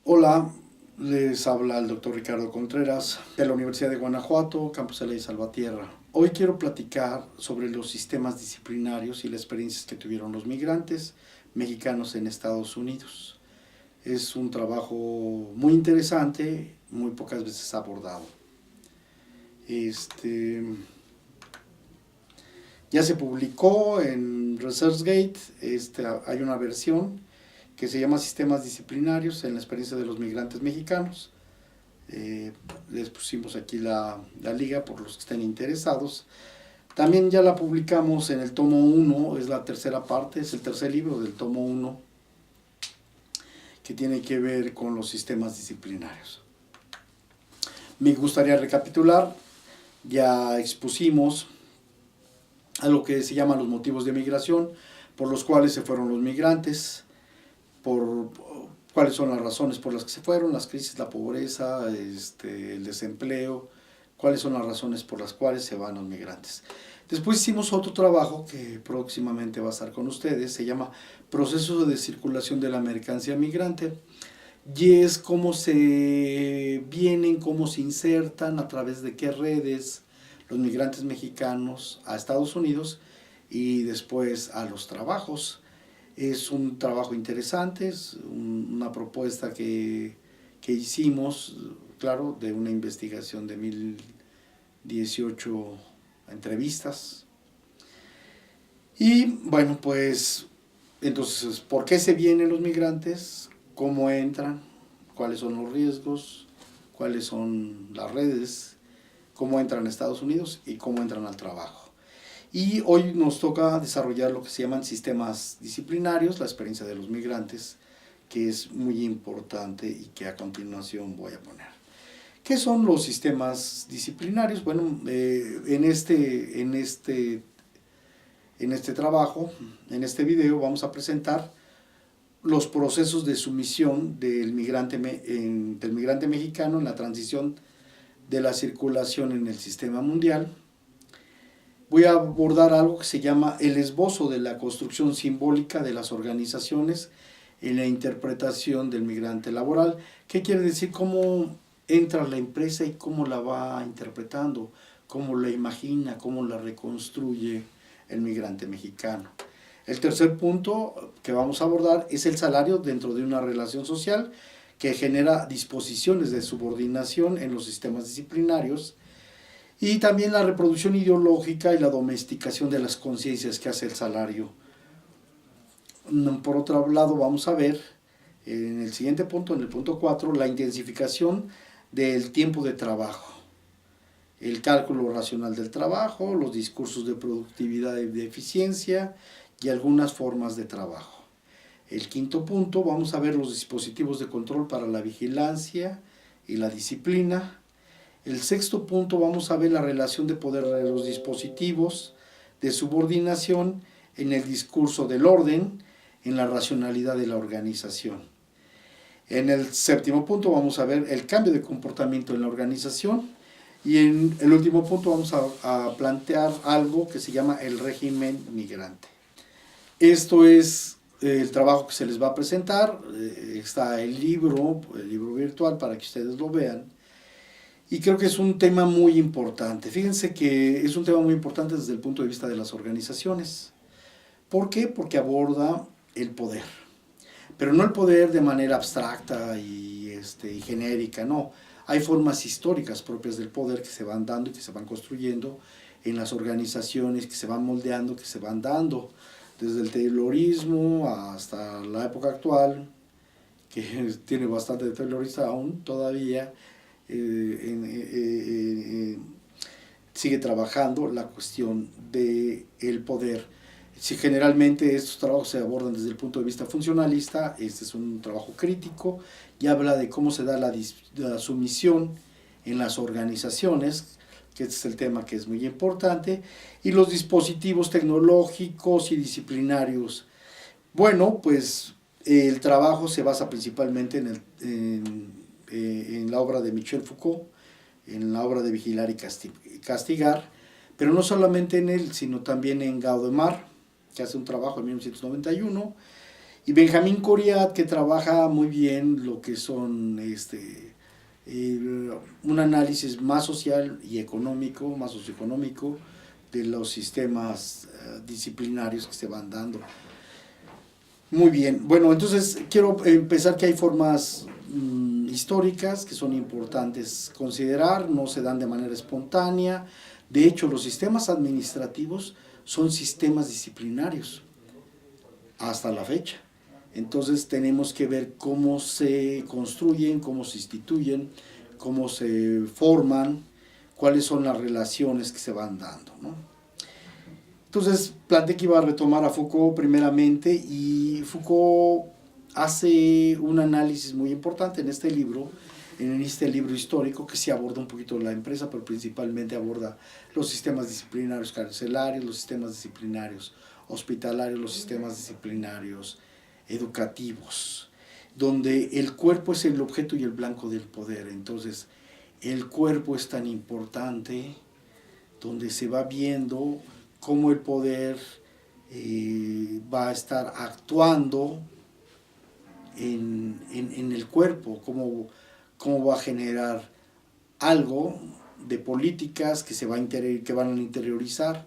Hola, les habla el doctor Ricardo Contreras de la Universidad de Guanajuato, Campus Eley Salvatierra. Hoy quiero platicar sobre los sistemas disciplinarios y las experiencias que tuvieron los migrantes mexicanos en Estados Unidos. Es un trabajo muy interesante, muy pocas veces abordado. Ya se publicó en ResearchGate, hay una versión que se llama Sistemas Disciplinarios en la experiencia de los migrantes mexicanos. Les pusimos aquí la liga por los que estén interesados. También ya la publicamos en el tomo 1, es la tercera parte, es el tercer libro del tomo 1, que tiene que ver con los sistemas disciplinarios. Me gustaría recapitular, ya expusimos a lo que se llama los motivos de migración, por los cuales se fueron los migrantes, por cuáles son las razones por las que se fueron, las crisis, la pobreza, el desempleo, cuáles son las razones por las cuales se van los migrantes. Después hicimos otro trabajo que próximamente va a estar con ustedes, se llama Proceso de Circulación de la Mercancía Migrante, y es cómo se vienen, cómo se insertan, a través de qué redes los migrantes mexicanos a Estados Unidos y después a los trabajos. Es un trabajo interesante, es una propuesta que hicimos, claro, de una investigación de 1018 entrevistas. Y bueno, pues, entonces, ¿por qué se vienen los migrantes? ¿Cómo entran? ¿Cuáles son los riesgos? ¿Cuáles son las redes? ¿Cómo entran a Estados Unidos? Y cómo entran al trabajo. Y hoy nos toca desarrollar lo que se llaman sistemas disciplinarios, la experiencia de los migrantes, que es muy importante y que a continuación voy a poner. ¿Qué son los sistemas disciplinarios? Bueno, en este trabajo, en este video, vamos a presentar los procesos de sumisión del migrante mexicano en la transición de la circulación en el sistema mundial. Voy a abordar algo que se llama el esbozo de la construcción simbólica de las organizaciones en la interpretación del migrante laboral. ¿Qué quiere decir? Cómo entra la empresa y cómo la va interpretando, cómo la imagina, cómo la reconstruye el migrante mexicano. El tercer punto que vamos a abordar es el salario dentro de una relación social que genera disposiciones de subordinación en los sistemas disciplinarios, y también la reproducción ideológica y la domesticación de las conciencias que hace el salario. Por otro lado, vamos a ver en el siguiente punto, en el punto 4, la intensificación del tiempo de trabajo, el cálculo racional del trabajo, los discursos de productividad y de eficiencia y algunas formas de trabajo. El quinto punto, vamos a ver los dispositivos de control para la vigilancia y la disciplina. El sexto punto, vamos a ver la relación de poder de los dispositivos de subordinación en el discurso del orden, en la racionalidad de la organización. En el séptimo punto vamos a ver el cambio de comportamiento en la organización, y en el último punto vamos a plantear algo que se llama el régimen migrante. Esto es el trabajo que se les va a presentar, está el libro virtual para que ustedes lo vean. Y creo que es un tema muy importante. Fíjense que es un tema muy importante desde el punto de vista de las organizaciones. ¿Por qué? Porque aborda el poder. Pero no el poder de manera abstracta y genérica, no. Hay formas históricas propias del poder que se van dando y que se van construyendo en las organizaciones, que se van moldeando, que se van dando. Desde el taylorismo hasta la época actual, que tiene bastante de taylorista aún todavía, sigue trabajando la cuestión del poder. Si generalmente estos trabajos se abordan desde el punto de vista funcionalista, este es un trabajo crítico y habla de cómo se da la sumisión en las organizaciones, que este es el tema que es muy importante, y los dispositivos tecnológicos y disciplinarios. Bueno, pues el trabajo se basa principalmente en la obra de Michel Foucault, en la obra de Vigilar y Castigar, pero no solamente en él, sino también en Gaudemar, que hace un trabajo en 1991, y Benjamín Coriat, que trabaja muy bien lo que son un análisis más social y económico, más socioeconómico, de los sistemas disciplinarios que se van dando. Muy bien, bueno, entonces quiero empezar que hay formas históricas que son importantes considerar, no se dan de manera espontánea. De hecho, los sistemas administrativos son sistemas disciplinarios hasta la fecha. Entonces tenemos que ver cómo se construyen, cómo se instituyen, cómo se forman, cuáles son las relaciones que se van dando, ¿no? Entonces planteé que iba a retomar a Foucault primeramente, y Foucault hace un análisis muy importante en este libro histórico, que sí aborda un poquito la empresa, pero principalmente aborda los sistemas disciplinarios carcelarios, los sistemas disciplinarios hospitalarios, los sistemas disciplinarios educativos, donde el cuerpo es el objeto y el blanco del poder. Entonces el cuerpo es tan importante, donde se va viendo cómo el poder va a estar actuando en el cuerpo, cómo va a generar algo de políticas que van a interiorizar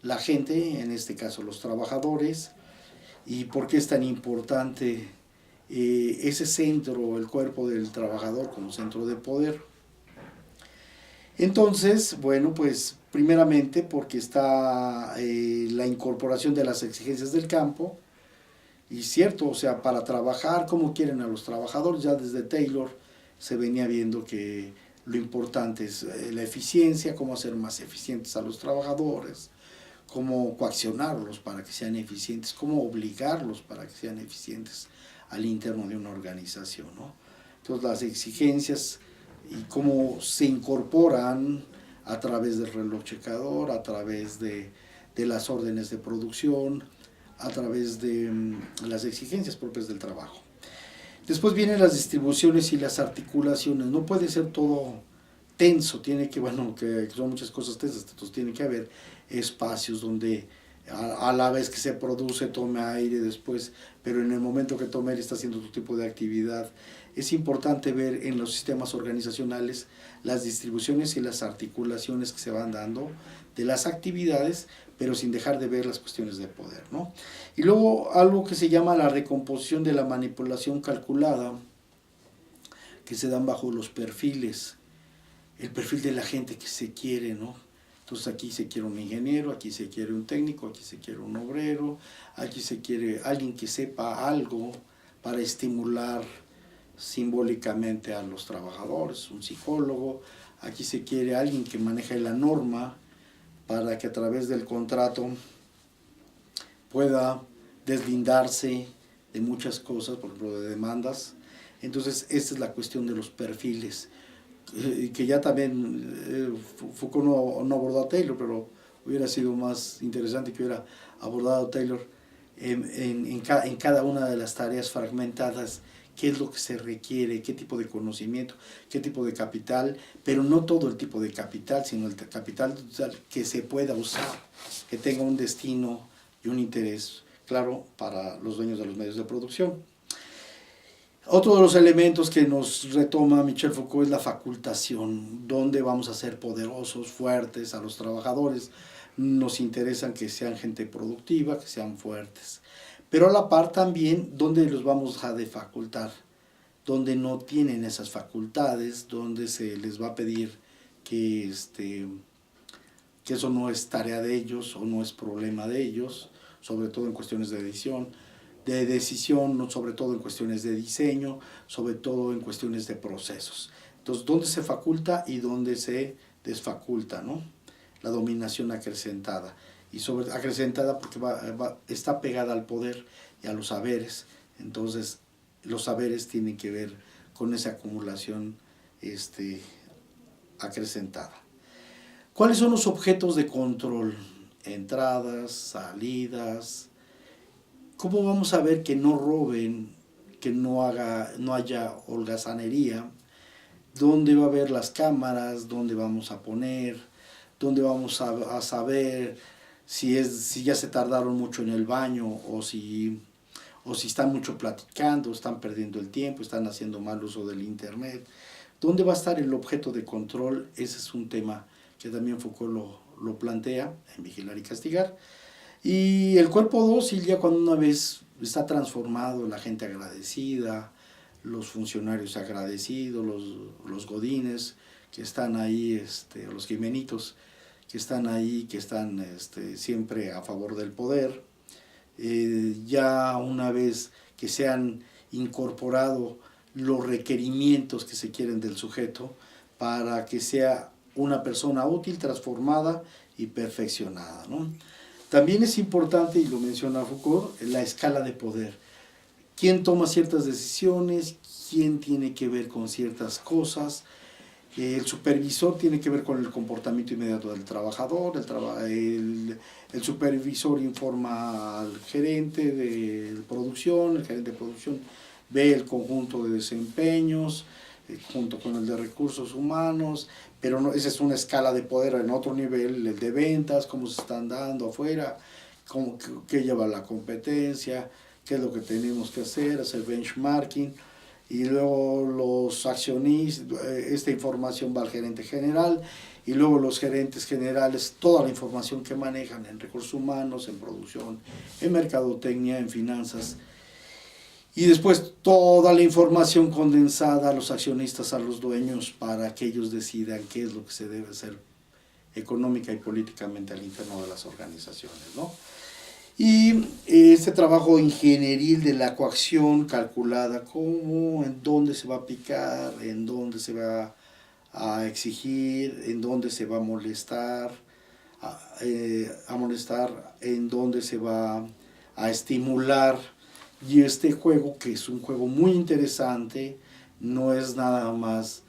la gente, en este caso los trabajadores, y por qué es tan importante ese centro, el cuerpo del trabajador como centro de poder. Entonces, bueno, pues primeramente porque está la incorporación de las exigencias del campo, y cierto, o sea, para trabajar como quieren a los trabajadores, ya desde Taylor se venía viendo que lo importante es la eficiencia, cómo hacer más eficientes a los trabajadores, cómo coaccionarlos para que sean eficientes, cómo obligarlos para que sean eficientes al interno de una organización, ¿no? Entonces las exigencias y cómo se incorporan a través del reloj checador, a través de las órdenes de producción, a través de las exigencias propias del trabajo. Después vienen las distribuciones y las articulaciones. No puede ser todo tenso, tiene que, bueno, que son muchas cosas tensas, entonces tiene que haber espacios donde a la vez que se produce tome aire después, pero en el momento que tome aire está haciendo otro tipo de actividad. Es importante ver en los sistemas organizacionales las distribuciones y las articulaciones que se van dando de las actividades, pero sin dejar de ver las cuestiones de poder, ¿no? Y luego algo que se llama la recomposición de la manipulación calculada, que se dan bajo los perfiles, el perfil de la gente que se quiere, ¿no? Entonces aquí se quiere un ingeniero, aquí se quiere un técnico, aquí se quiere un obrero, aquí se quiere alguien que sepa algo para estimular simbólicamente a los trabajadores, un psicólogo, aquí se quiere alguien que maneje la norma para que a través del contrato pueda deslindarse de muchas cosas, por ejemplo de demandas. Entonces esta es la cuestión de los perfiles, que ya también Foucault no abordó a Taylor, pero hubiera sido más interesante que hubiera abordado a Taylor en cada una de las tareas fragmentadas, qué es lo que se requiere, qué tipo de conocimiento, qué tipo de capital, pero no todo el tipo de capital, sino el capital que se pueda usar, que tenga un destino y un interés claro para los dueños de los medios de producción. Otro de los elementos que nos retoma Michel Foucault es la facultación, donde vamos a ser poderosos, fuertes a los trabajadores. Nos interesan que sean gente productiva, que sean fuertes. Pero a la par también, donde los vamos a defacultar, donde no tienen esas facultades, donde se les va a pedir que eso no es tarea de ellos o no es problema de ellos, sobre todo en cuestiones de decisión, sobre todo en cuestiones de diseño, sobre todo en cuestiones de procesos. Entonces, ¿dónde se faculta y dónde se desfaculta, ¿no? La dominación acrecentada. Y acrecentada porque está pegada al poder y a los saberes. Entonces, los saberes tienen que ver con esa acumulación acrecentada. ¿Cuáles son los objetos de control? Entradas, salidas. ¿Cómo vamos a ver que no roben, que no haya holgazanería, dónde va a haber las cámaras, dónde vamos a poner, dónde vamos a saber si ya se tardaron mucho en el baño o si están mucho platicando, están perdiendo el tiempo, están haciendo mal uso del internet. ¿Dónde va a estar el objeto de control? Ese es un tema que también Foucault lo plantea en Vigilar y Castigar. Y el cuerpo dócil, ya cuando una vez está transformado, la gente agradecida, los funcionarios agradecidos, los godines que están ahí, los jimenitos que están ahí, que están siempre a favor del poder, ya una vez que se han incorporado los requerimientos que se quieren del sujeto para que sea una persona útil, transformada y perfeccionada, ¿no? También es importante, y lo menciona Foucault, la escala de poder. ¿Quién toma ciertas decisiones? ¿Quién tiene que ver con ciertas cosas? El supervisor tiene que ver con el comportamiento inmediato del trabajador, el supervisor informa al gerente de producción, el gerente de producción ve el conjunto de desempeños, junto con el de recursos humanos, pero no, esa es una escala de poder en otro nivel, el de ventas, cómo se están dando afuera, qué lleva la competencia, qué es lo que tenemos que hacer benchmarking, y luego los accionistas, esta información va al gerente general, y luego los gerentes generales, toda la información que manejan en recursos humanos, en producción, en mercadotecnia, en finanzas, y después toda la información condensada a los accionistas, a los dueños, para que ellos decidan qué es lo que se debe hacer económica y políticamente al interno de las organizaciones, ¿no? Y este trabajo ingenieril de la coacción calculada, cómo, en dónde se va a aplicar, en dónde se va a exigir, en dónde se va a molestar, en dónde se va a estimular. Y este juego, que es un juego muy interesante, no es nada más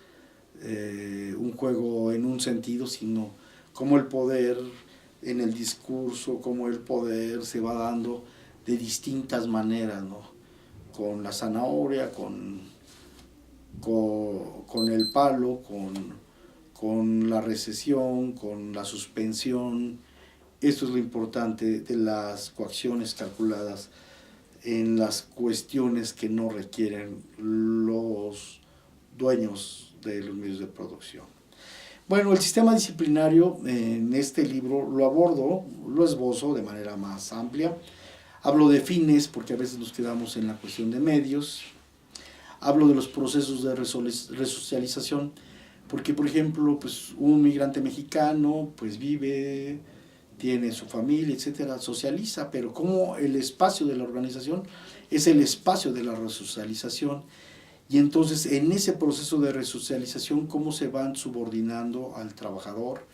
un juego en un sentido, sino cómo el poder en el discurso, cómo el poder se va dando de distintas maneras, ¿no? Con la zanahoria, con el palo, con la recesión, con la suspensión. Esto es lo importante de las coacciones calculadas en las cuestiones que no requieren los dueños de los medios de producción. Bueno, el sistema disciplinario en este libro lo abordo, lo esbozo de manera más amplia. Hablo de fines, porque a veces nos quedamos en la cuestión de medios. Hablo de los procesos de resocialización, porque por ejemplo, pues un migrante mexicano pues vive, tiene su familia, etcétera, socializa, pero como el espacio de la organización es el espacio de la resocialización, y entonces en ese proceso de resocialización cómo se van subordinando al trabajador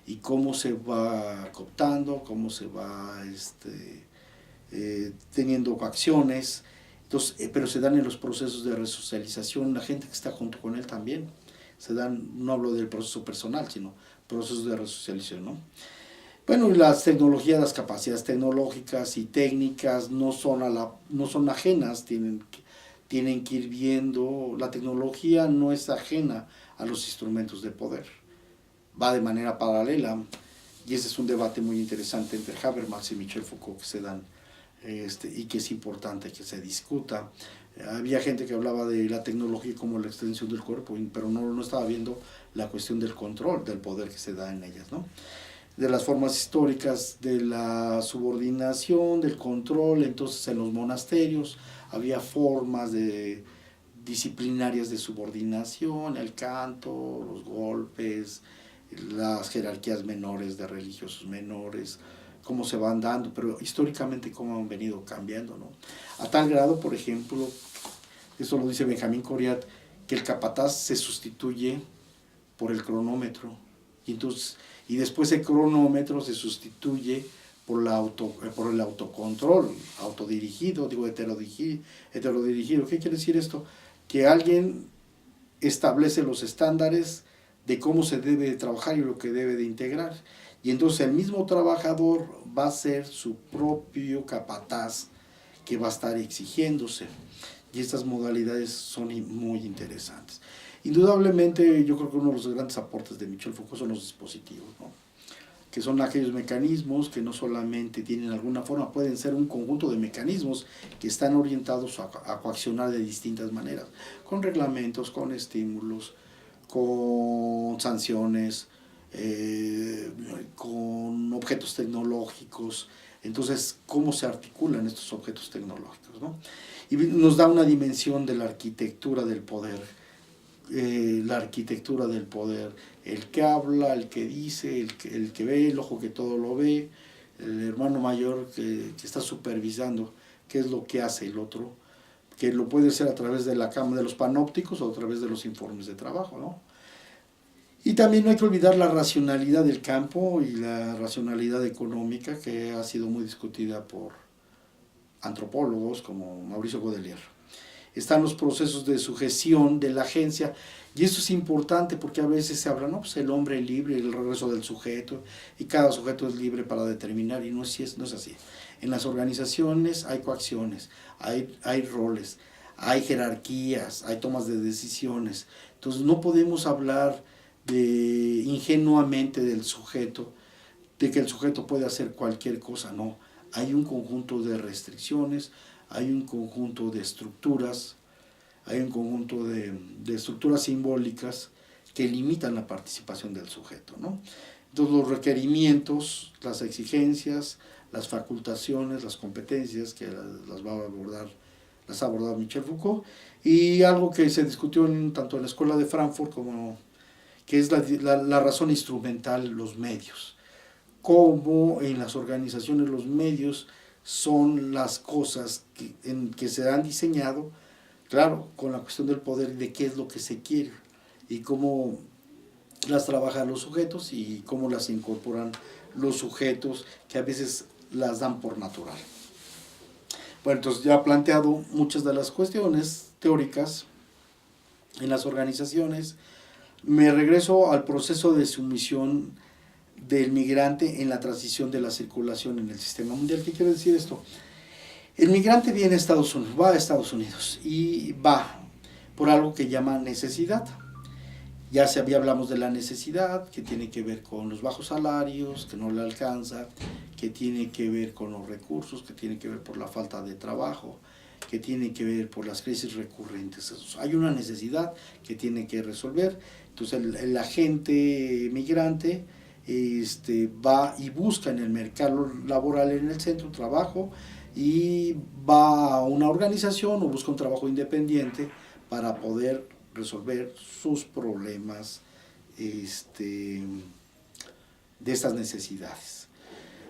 y cómo se va cooptando, cómo se va teniendo acciones. Entonces, pero se dan en los procesos de resocialización la gente que está junto con él también. Se dan, no hablo del proceso personal, sino procesos de resocialización, ¿no? Bueno, y las tecnologías, las capacidades tecnológicas y técnicas no son ajenas, tienen que ir viendo. La tecnología no es ajena a los instrumentos de poder, va de manera paralela, y ese es un debate muy interesante entre Habermas y Michel Foucault que se dan, y que es importante que se discuta. Había gente que hablaba de la tecnología como la extensión del cuerpo, pero no estaba viendo la cuestión del control, del poder que se da en ellas, ¿no? De las formas históricas de la subordinación, del control. Entonces en los monasterios había formas disciplinarias de subordinación, el canto, los golpes, las jerarquías menores de religiosos menores, cómo se van dando, pero históricamente cómo han venido cambiando, ¿no? A tal grado, por ejemplo, eso lo dice Benjamín Coriat, que el capataz se sustituye por el cronómetro, y después el cronómetro se sustituye por el autocontrol, autodirigido, heterodirigido. ¿Qué quiere decir esto? Que alguien establece los estándares de cómo se debe trabajar y lo que debe de integrar. Y entonces el mismo trabajador va a ser su propio capataz que va a estar exigiéndose. Y estas modalidades son muy interesantes. Indudablemente yo creo que uno de los grandes aportes de Michel Foucault son los dispositivos, ¿no? Que son aquellos mecanismos que no solamente tienen alguna forma, pueden ser un conjunto de mecanismos que están orientados a coaccionar de distintas maneras, con reglamentos, con estímulos, con sanciones, con objetos tecnológicos. Entonces, ¿cómo se articulan estos objetos tecnológicos, ¿no? Y nos da una dimensión de la arquitectura del poder, el que habla, el que dice, el que ve, el ojo que todo lo ve, el hermano mayor que está supervisando qué es lo que hace el otro, que lo puede hacer a través de la cama de los panópticos o a través de los informes de trabajo, ¿no? Y también no hay que olvidar la racionalidad del campo y la racionalidad económica, que ha sido muy discutida por antropólogos como Mauricio Godelier. Están los procesos de sujeción de la agencia, y esto es importante porque a veces se habla, no, pues el hombre es libre, el regreso del sujeto, y cada sujeto es libre para determinar, y no es así. En las organizaciones hay coacciones, hay roles, hay jerarquías, hay tomas de decisiones. Entonces no podemos hablar ingenuamente del sujeto, de que el sujeto puede hacer cualquier cosa, no. Hay un conjunto de restricciones, hay un conjunto de estructuras, hay un conjunto de estructuras simbólicas que limitan la participación del sujeto, ¿no? Entonces los requerimientos, las exigencias, las facultaciones, las competencias, que las ha abordado Michel Foucault, y algo que se discutió tanto en la Escuela de Frankfurt como que es la razón instrumental, los medios. Cómo en las organizaciones los medios son las cosas que se han diseñado, claro, con la cuestión del poder, de qué es lo que se quiere y cómo las trabajan los sujetos y cómo las incorporan los sujetos, que a veces las dan por natural. Bueno, entonces ya he planteado muchas de las cuestiones teóricas en las organizaciones. Me regreso al proceso de sumisión del migrante en la transición de la circulación en el sistema mundial. ¿Qué quiere decir esto? El migrante viene a Estados Unidos, va a Estados Unidos y va por algo que llama necesidad. Ya hablamos de la necesidad, que tiene que ver con los bajos salarios, que no le alcanza, que tiene que ver con los recursos, que tiene que ver por la falta de trabajo, que tiene que ver por las crisis recurrentes. Hay una necesidad que tiene que resolver. Entonces el agente migrante va y busca en el mercado laboral en el centro trabajo, y va a una organización o busca un trabajo independiente para poder resolver sus problemas de estas necesidades.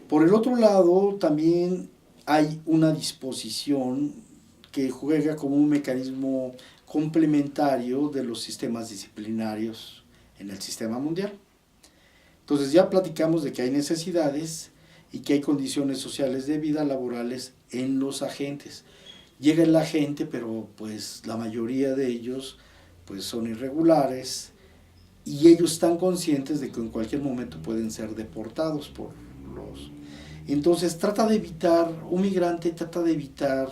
Por el otro lado, también hay una disposición que juega como un mecanismo complementario de los sistemas disciplinarios en el sistema mundial. Entonces ya platicamos de que hay necesidades y que hay condiciones sociales de vida laborales en los agentes. Llega el agente, pero pues la mayoría de ellos pues son irregulares, y ellos están conscientes de que en cualquier momento pueden ser deportados por los... Entonces un migrante trata de evitar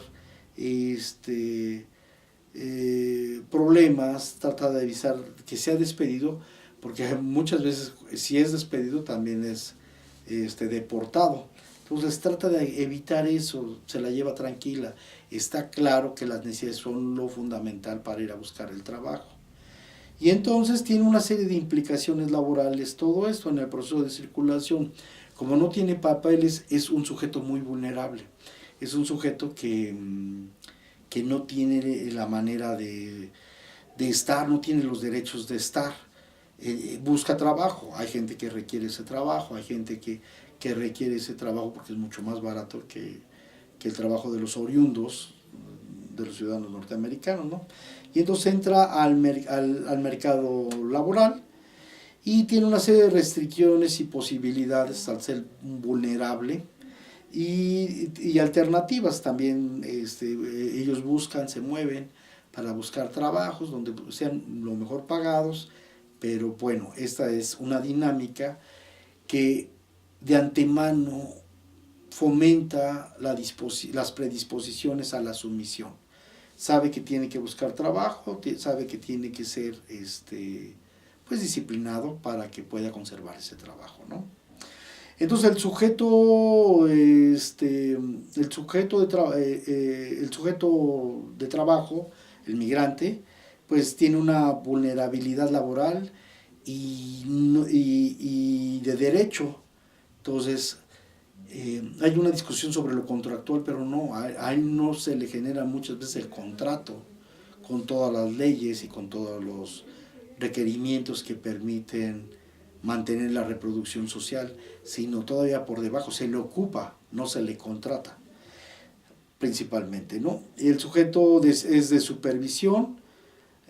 problemas, trata de evitar que sea despedido, porque muchas veces si es despedido también es deportado. Entonces trata de evitar eso, se la lleva tranquila. Está claro que las necesidades son lo fundamental para ir a buscar el trabajo. Y entonces tiene una serie de implicaciones laborales todo esto en el proceso de circulación. Como no tiene papeles, es un sujeto muy vulnerable. Es un sujeto que no tiene la manera de estar, no tiene los derechos de estar. Busca trabajo, hay gente que requiere ese trabajo, hay gente que requiere ese trabajo porque es mucho más barato que el trabajo de los oriundos, de los ciudadanos norteamericanos, ¿no? Y entonces entra al mercado laboral y tiene una serie de restricciones y posibilidades al ser vulnerable, y alternativas también. Ellos se mueven para buscar trabajos donde sean lo mejor pagados, pero bueno, esta es una dinámica que de antemano fomenta las predisposiciones a la sumisión. sabe que tiene que buscar trabajo, sabe que tiene que ser pues disciplinado para que pueda conservar ese trabajo, ¿no? Entonces el sujeto de trabajo, el migrante, pues tiene una vulnerabilidad laboral y de derecho. Entonces, hay una discusión sobre lo contractual, pero no, a él no se le genera muchas veces el contrato con todas las leyes y con todos los requerimientos que permiten mantener la reproducción social, sino todavía por debajo, se le ocupa, no se le contrata, principalmente, ¿no? El sujeto es de supervisión,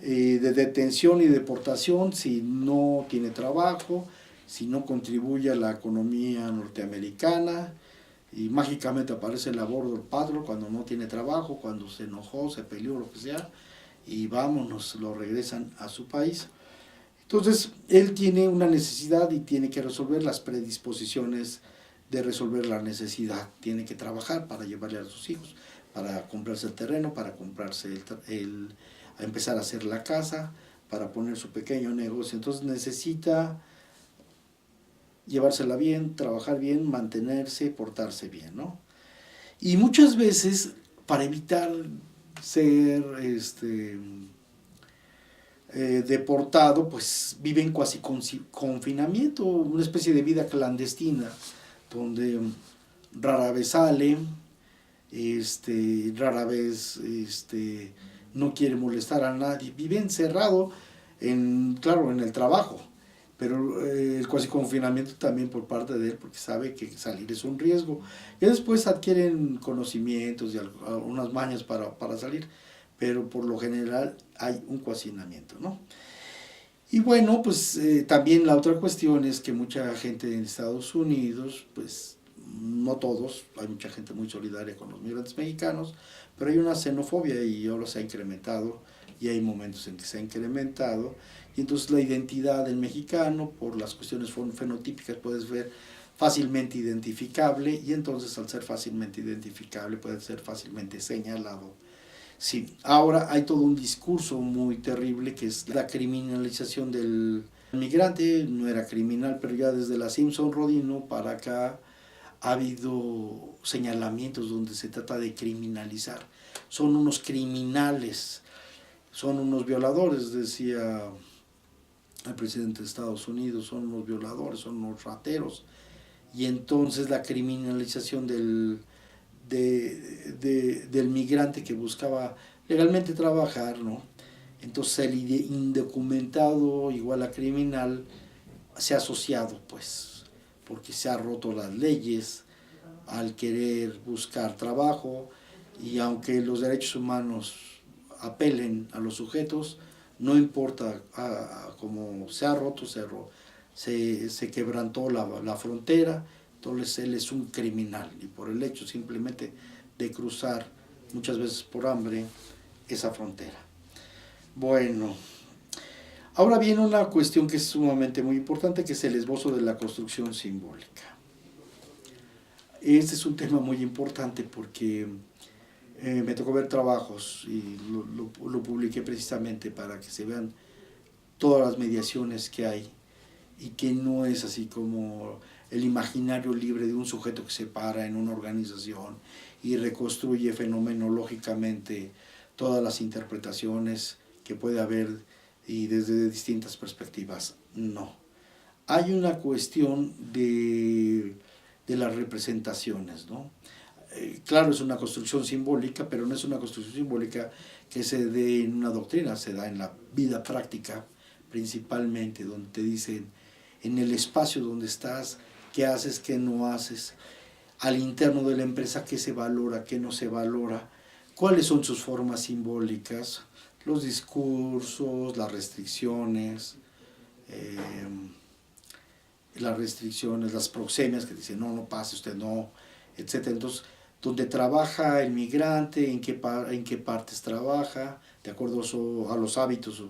de detención y deportación si no tiene trabajo, si no contribuye a la economía norteamericana, y mágicamente aparece el border patrol cuando no tiene trabajo, cuando se enojó, se peleó, lo que sea, y vámonos, lo regresan a su país. Entonces, él tiene una necesidad y tiene que resolver las predisposiciones de resolver la necesidad. Tiene que trabajar para llevarle a sus hijos, para comprarse el terreno, para comprarse a empezar a hacer la casa, para poner su pequeño negocio. Entonces necesita llevársela bien, trabajar bien, mantenerse, portarse bien, ¿no? Y muchas veces, para evitar ser deportado, pues vive en cuasi confinamiento, una especie de vida clandestina, donde rara vez sale, rara vez no quiere molestar a nadie, vive encerrado, claro, en el trabajo, pero el cuasi confinamiento también por parte de él, porque sabe que salir es un riesgo. Y después adquieren conocimientos y algunas mañas para salir, pero por lo general hay un cohacinamiento, ¿no? Y bueno, pues también la otra cuestión es que mucha gente en Estados Unidos, pues no todos, hay mucha gente muy solidaria con los migrantes mexicanos, pero hay una xenofobia y ahora se ha incrementado, y hay momentos en que se ha incrementado, y entonces la identidad del mexicano, por las cuestiones fenotípicas, puedes ver fácilmente identificable, y entonces al ser fácilmente identificable puede ser fácilmente señalado. Sí, ahora hay todo un discurso muy terrible que es la criminalización del migrante. No era criminal, pero ya desde la Simpson-Rodino para acá ha habido señalamientos donde se trata de criminalizar. Son unos criminales, son unos violadores, decía el presidente de Estados Unidos, son unos violadores, son unos rateros. Y entonces la criminalización del migrante que buscaba legalmente trabajar, ¿no? Entonces el indocumentado igual a criminal se ha asociado, pues, porque se ha roto las leyes al querer buscar trabajo, y aunque los derechos humanos apelen a los sujetos, no importa cómo se ha roto, se quebrantó la frontera. Entonces él es un criminal, y por el hecho simplemente de cruzar, muchas veces por hambre, esa frontera. Bueno, ahora viene una cuestión que es sumamente muy importante, que es el esbozo de la construcción simbólica. Este es un tema muy importante porque me tocó ver trabajos y lo publiqué precisamente para que se vean todas las mediaciones que hay, y que no es así como el imaginario libre de un sujeto que se para en una organización y reconstruye fenomenológicamente todas las interpretaciones que puede haber y desde distintas perspectivas. No. Hay una cuestión de las representaciones, ¿no? Claro, es una construcción simbólica, pero no es una construcción simbólica que se dé en una doctrina, se da en la vida práctica, principalmente, donde te dicen en el espacio donde estás, qué haces, qué no haces, al interno de la empresa, qué se valora, qué no se valora, cuáles son sus formas simbólicas, los discursos, las restricciones, las proxemias que dicen no pase, usted no, etc. Entonces, donde trabaja el migrante, en qué partes trabaja, de acuerdo a los hábitos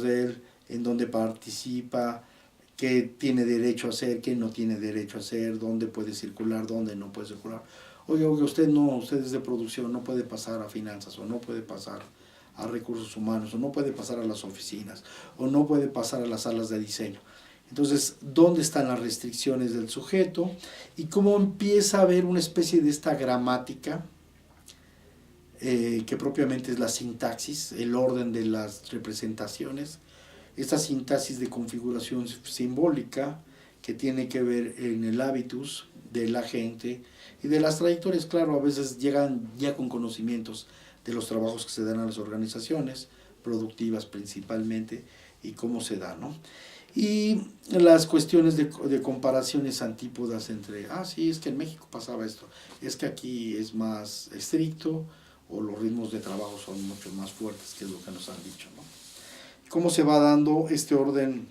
de él, en dónde participa, qué tiene derecho a hacer, qué no tiene derecho a hacer, dónde puede circular, dónde no puede circular. oye, usted es de producción, no puede pasar a finanzas, o no puede pasar a recursos humanos, o no puede pasar a las oficinas, o no puede pasar a las salas de diseño. Entonces, ¿dónde están las restricciones del sujeto? Y cómo empieza a haber una especie de esta gramática, que propiamente es la sintaxis, el orden de las representaciones, esta sintaxis de configuración simbólica que tiene que ver en el hábitus de la gente y de las trayectorias. Claro, a veces llegan ya con conocimientos de los trabajos que se dan a las organizaciones, productivas principalmente, y cómo se da, ¿no? Y las cuestiones de comparaciones antípodas entre, sí, es que en México pasaba esto, es que aquí es más estricto, o los ritmos de trabajo son mucho más fuertes, que es lo que nos han dicho, ¿no? Cómo se va dando este orden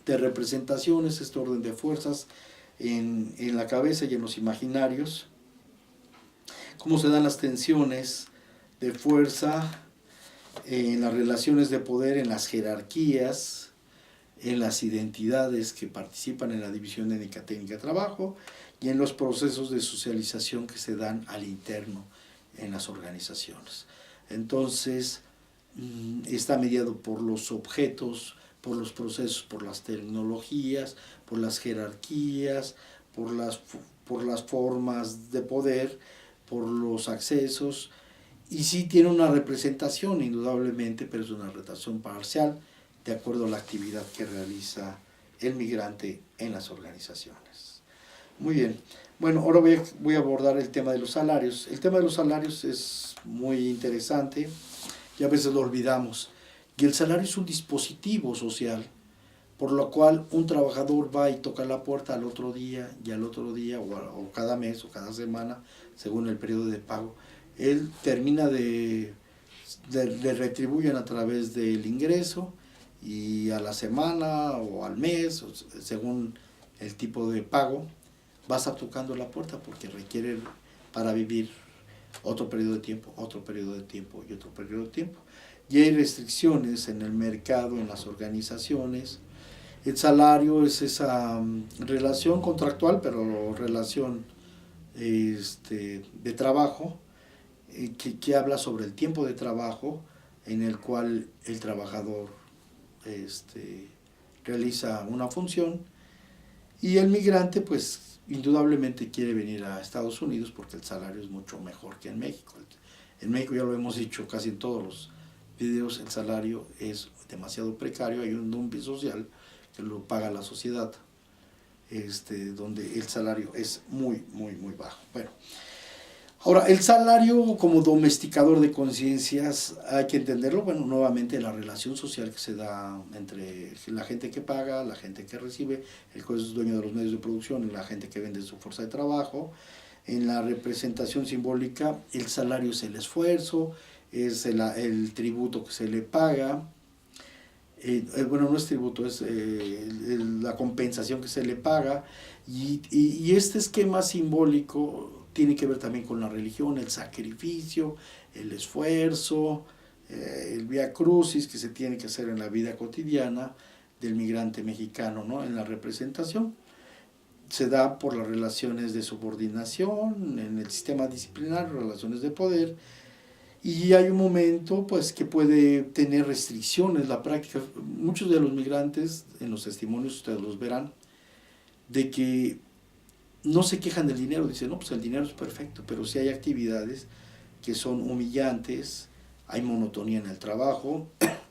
de representaciones, este orden de fuerzas en la cabeza y en los imaginarios, cómo se dan las tensiones de fuerza en las relaciones de poder, en las jerarquías, en las identidades que participan en la división étnica técnica de trabajo y en los procesos de socialización que se dan al interno en las organizaciones. Entonces, está mediado por los objetos, por los procesos, por las tecnologías, por las jerarquías, por las formas de poder, por los accesos, y sí tiene una representación indudablemente, pero es una representación parcial de acuerdo a la actividad que realiza el migrante en las organizaciones. Muy bien, bueno, ahora voy a abordar el tema de los salarios. El tema de los salarios es muy interesante y a veces lo olvidamos. Y el salario es un dispositivo social, por lo cual un trabajador va y toca la puerta al otro día y al otro día, o cada mes o cada semana, según el periodo de pago. Él termina le retribuyen a través del ingreso, y a la semana o al mes, según el tipo de pago, va a estar tocando la puerta porque requiere para vivir otro periodo de tiempo, otro periodo de tiempo y otro periodo de tiempo. Y hay restricciones en el mercado, en las organizaciones. El salario es esa relación contractual, pero relación de trabajo, que habla sobre el tiempo de trabajo en el cual el trabajador realiza una función, y el migrante pues indudablemente quiere venir a Estados Unidos porque el salario es mucho mejor que en México. En México, ya lo hemos dicho casi en todos los videos, el salario es demasiado precario, hay un dumping social que lo paga la sociedad, donde el salario es muy, muy, muy bajo. Bueno, ahora, el salario como domesticador de conciencias hay que entenderlo, bueno, nuevamente la relación social que se da entre la gente que paga, la gente que recibe, el juez es dueño de los medios de producción y la gente que vende su fuerza de trabajo. En la representación simbólica, el salario es el esfuerzo, es el tributo que se le paga. Bueno, no es tributo, es la compensación que se le paga, y este esquema simbólico tiene que ver también con la religión, el sacrificio, el esfuerzo, el vía crucis que se tiene que hacer en la vida cotidiana del migrante mexicano, ¿no? En la representación se da por las relaciones de subordinación en el sistema disciplinario, relaciones de poder. Y hay un momento pues que puede tener restricciones la práctica. Muchos de los migrantes, en los testimonios ustedes los verán, de que no se quejan del dinero, dicen, no, pues el dinero es perfecto, pero sí hay actividades que son humillantes, hay monotonía en el trabajo,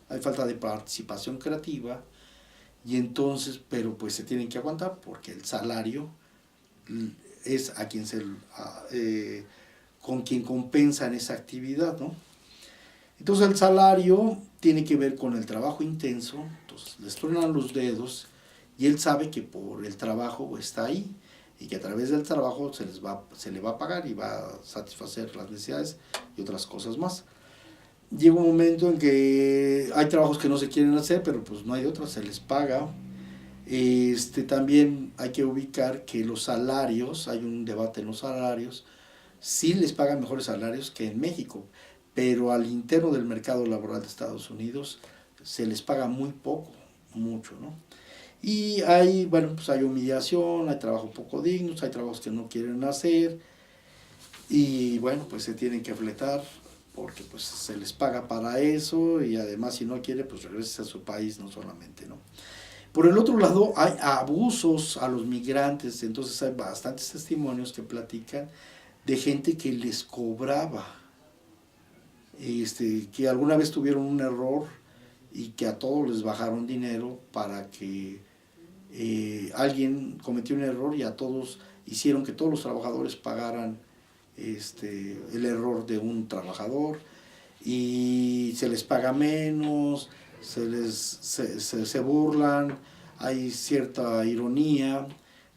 hay falta de participación creativa, y entonces, pero pues se tienen que aguantar porque el salario es a quien con quien compensan esa actividad, ¿no? Entonces el salario tiene que ver con el trabajo intenso, entonces les truenan los dedos y él sabe que por el trabajo está ahí y que a través del trabajo se le va a pagar y va a satisfacer las necesidades y otras cosas más. Llega un momento en que hay trabajos que no se quieren hacer, pero pues no hay otras, se les paga. También hay que ubicar que los salarios, hay un debate en los salarios, sí les pagan mejores salarios que en México, pero al interno del mercado laboral de Estados Unidos se les paga muy poco, mucho, ¿no? Y hay, bueno, pues hay humillación, hay trabajo poco dignos, hay trabajos que no quieren hacer, y bueno, pues se tienen que fletar porque pues se les paga para eso y además si no quiere pues regrese a su país, no solamente, ¿no? Por el otro lado hay abusos a los migrantes, entonces hay bastantes testimonios que platican de gente que les cobraba, que alguna vez tuvieron un error y que a todos les bajaron dinero para que alguien cometió un error y a todos hicieron que todos los trabajadores pagaran el error de un trabajador y se les paga menos, se burlan, hay cierta ironía,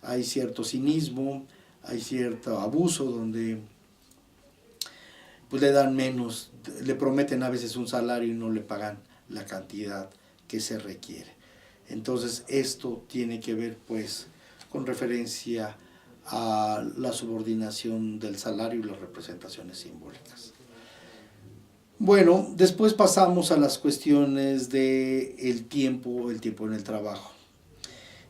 hay cierto cinismo, hay cierto abuso donde pues le dan menos, le prometen a veces un salario y no le pagan la cantidad que se requiere. Entonces esto tiene que ver pues con referencia a la subordinación del salario y las representaciones simbólicas. Bueno, después pasamos a las cuestiones de el tiempo en el trabajo.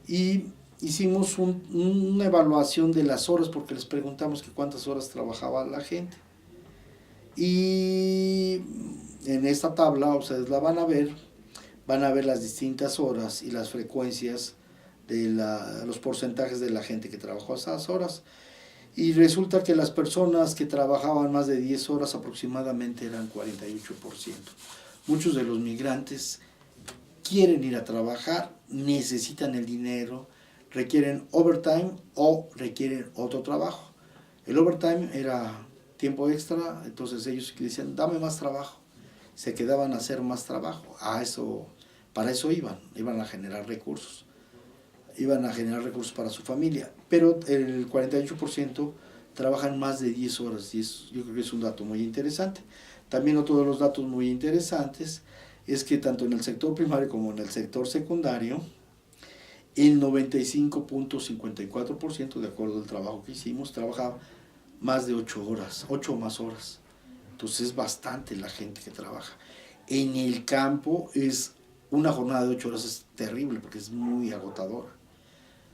Y hicimos una evaluación de las horas porque les preguntamos que cuántas horas trabajaba la gente. Y en esta tabla, ustedes la van a ver las distintas horas y las frecuencias de los porcentajes de la gente que trabajó esas horas. Y resulta que las personas que trabajaban más de 10 horas aproximadamente eran 48%. Muchos de los migrantes quieren ir a trabajar, necesitan el dinero, requieren overtime o requieren otro trabajo. El overtime era tiempo extra, entonces ellos decían, dame más trabajo. Se quedaban a hacer más trabajo. Para eso iban a generar recursos. Iban a generar recursos para su familia, pero el 48% trabajan más de 10 horas y yo creo que es un dato muy interesante. También otro de los datos muy interesantes es que tanto en el sector primario como en el sector secundario, el 95.54%, de acuerdo al trabajo que hicimos, trabajaba más de 8 horas, 8 o más horas. Entonces es bastante la gente que trabaja. En el campo una jornada de 8 horas es terrible porque es muy agotadora.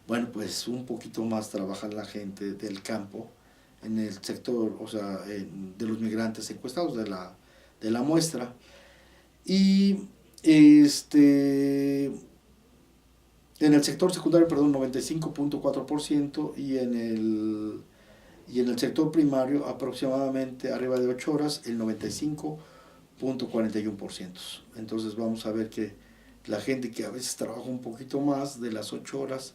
Bueno, pues un poquito más trabaja la gente del campo en el sector, o sea, de los migrantes encuestados de la muestra. Y en el sector secundario, perdón, 95.4% y en el sector primario aproximadamente arriba de 8 horas, el 95.41%. Entonces vamos a ver que la gente que a veces trabaja un poquito más de las 8 horas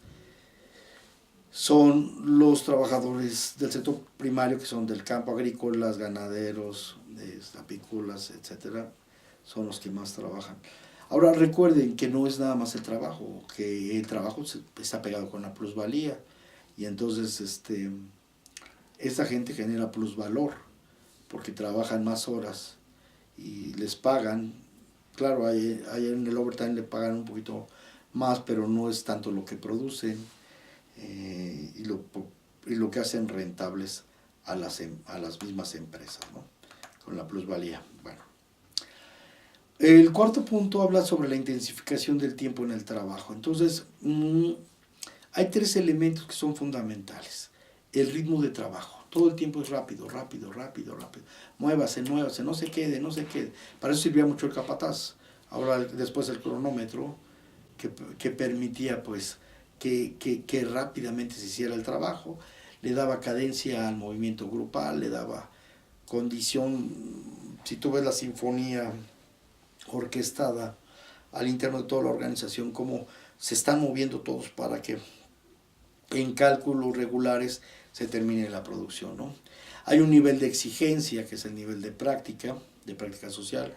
son los trabajadores del sector primario, que son del campo, agrícolas, ganaderos, apícolas, etcétera, son los que más trabajan. Ahora recuerden que no es nada más el trabajo, que el trabajo está pegado con la plusvalía y entonces esta gente genera plusvalor porque trabajan más horas y les pagan. Claro, ahí en el overtime le pagan un poquito más, pero no es tanto lo que producen. Y lo que hacen rentables a las mismas empresas, ¿no? Con la plusvalía. Bueno, el cuarto punto habla sobre la intensificación del tiempo en el trabajo. Entonces, hay 3 elementos que son fundamentales. El ritmo de trabajo. Todo el tiempo es rápido. Muévase, no se quede. Para eso servía mucho el capataz. Ahora después el cronómetro que permitía pues que rápidamente se hiciera el trabajo, le daba cadencia al movimiento grupal, le daba condición. Si tú ves la sinfonía orquestada al interno de toda la organización, cómo se están moviendo todos para que en cálculos regulares se termine la producción, ¿no? Hay un nivel de exigencia, que es el nivel de práctica social.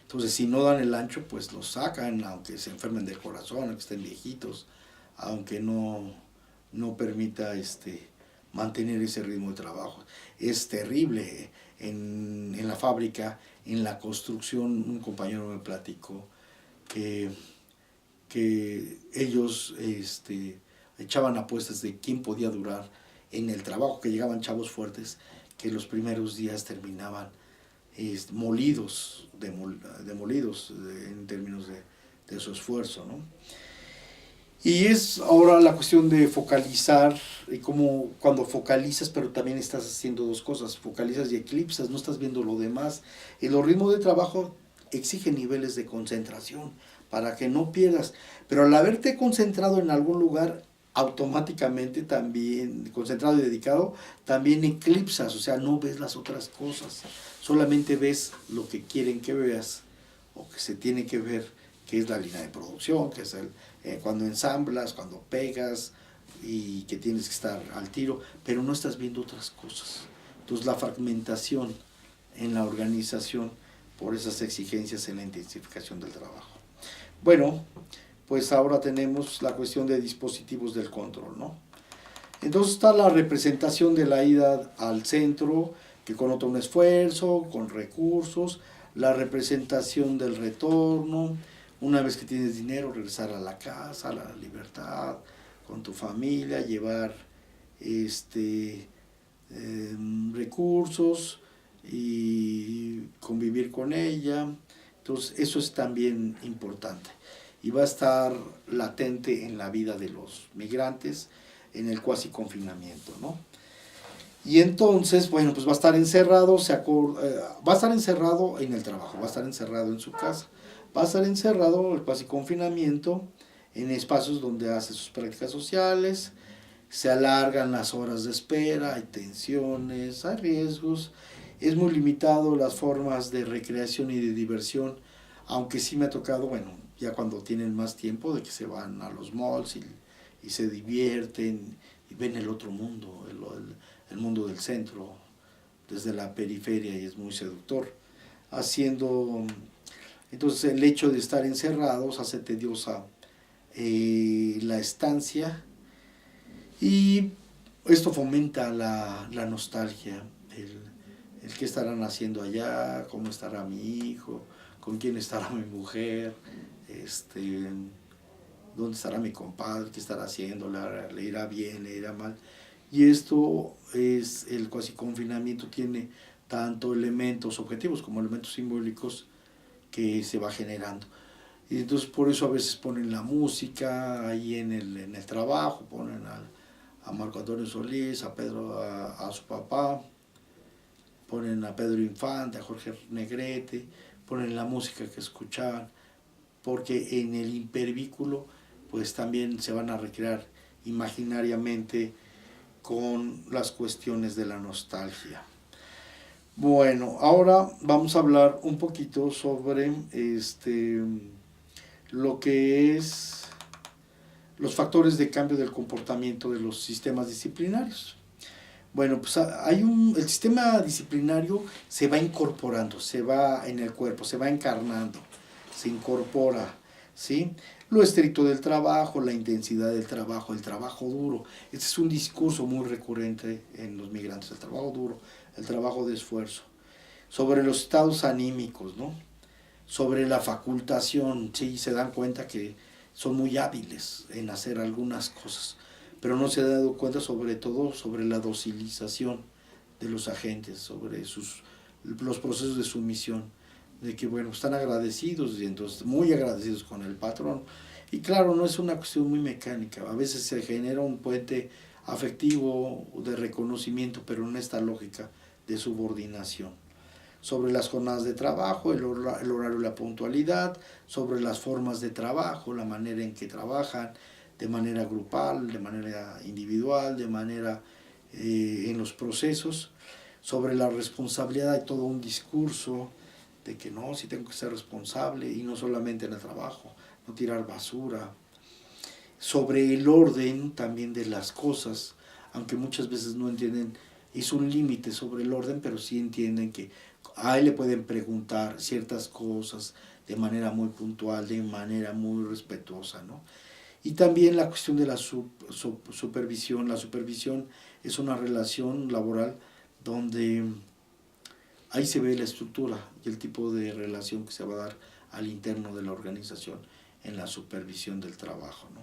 Entonces, si no dan el ancho, pues los sacan, aunque se enfermen del corazón, aunque estén viejitos, aunque no permita mantener ese ritmo de trabajo. Es terrible. En la fábrica, en la construcción, un compañero me platicó que ellos echaban apuestas de quién podía durar en el trabajo, que llegaban chavos fuertes, que los primeros días terminaban demolidos en términos de su esfuerzo, ¿no? Y es ahora la cuestión de focalizar y como cuando focalizas, pero también estás haciendo dos cosas, focalizas y eclipsas, no estás viendo lo demás. Y los ritmos de trabajo exigen niveles de concentración para que no pierdas, pero al haberte concentrado en algún lugar, automáticamente también, concentrado y dedicado, también eclipsas, o sea, no ves las otras cosas, solamente ves lo que quieren que veas o que se tiene que ver, que es la línea de producción, que es cuando ensamblas, cuando pegas y que tienes que estar al tiro, pero no estás viendo otras cosas. Entonces la fragmentación en la organización por esas exigencias en la intensificación del trabajo. Bueno, pues ahora tenemos la cuestión de dispositivos del control, ¿no? Entonces está la representación de la ida al centro, que connota un esfuerzo, con recursos, la representación del retorno, una vez que tienes dinero, regresar a la casa, a la libertad, con tu familia, llevar recursos y convivir con ella. Entonces eso es también importante y va a estar latente en la vida de los migrantes en el cuasi confinamiento, ¿no? Y entonces, bueno, pues va a estar encerrado, va a estar encerrado en el trabajo, va a estar encerrado en su casa, va a estar encerrado el cuasi confinamiento en espacios donde hace sus prácticas sociales, se alargan las horas de espera, hay tensiones, hay riesgos, es muy limitado las formas de recreación y de diversión, aunque sí me ha tocado, bueno, ya cuando tienen más tiempo de que se van a los malls y se divierten y ven el otro mundo, el mundo del centro, desde la periferia, y es muy seductor. Entonces el hecho de estar encerrados hace tediosa la estancia y esto fomenta la nostalgia, el qué estarán haciendo allá, cómo estará mi hijo, con quién estará mi mujer, dónde estará mi compadre, qué estará haciendo, le irá bien, le irá mal. Y esto es, el cuasi confinamiento tiene tanto elementos objetivos como elementos simbólicos que se va generando. Y entonces por eso a veces ponen la música ahí en el trabajo, ponen a Marco Antonio Solís, a Pedro, a su papá, ponen a Pedro Infante, a Jorge Negrete, ponen la música que escuchaban, porque en el impervículo pues también se van a recrear imaginariamente con las cuestiones de la nostalgia. Bueno, ahora vamos a hablar un poquito sobre lo que es los factores de cambio del comportamiento de los sistemas disciplinarios. Bueno, pues el sistema disciplinario se va incorporando, se va en el cuerpo, se va encarnando, se incorpora, ¿sí? Lo estricto del trabajo, la intensidad del trabajo, el trabajo duro. Este es un discurso muy recurrente en los migrantes, el trabajo duro, el trabajo de esfuerzo. Sobre los estados anímicos, ¿no? Sobre la facultación, sí, se dan cuenta que son muy hábiles en hacer algunas cosas, pero no se han dado cuenta sobre todo sobre la docilización de los agentes, sobre los procesos de sumisión, de que bueno, están agradecidos y entonces muy agradecidos con el patrón. Y claro, no es una cuestión muy mecánica, a veces se genera un puente afectivo de reconocimiento, pero en esta lógica de subordinación. Sobre las jornadas de trabajo, el horario y la puntualidad, sobre las formas de trabajo, la manera en que trabajan, de manera grupal, de manera individual, de manera en los procesos, sobre la responsabilidad. Hay todo un discurso de que no, sí tengo que ser responsable y no solamente en el trabajo, no tirar basura. Sobre el orden también de las cosas, aunque muchas veces no entienden, es un límite sobre el orden, pero sí entienden que a él le pueden preguntar ciertas cosas de manera muy puntual, de manera muy respetuosa, ¿no? Y también la cuestión de la supervisión. La supervisión es una relación laboral donde ahí se ve la estructura y el tipo de relación que se va a dar al interno de la organización en la supervisión del trabajo, ¿no?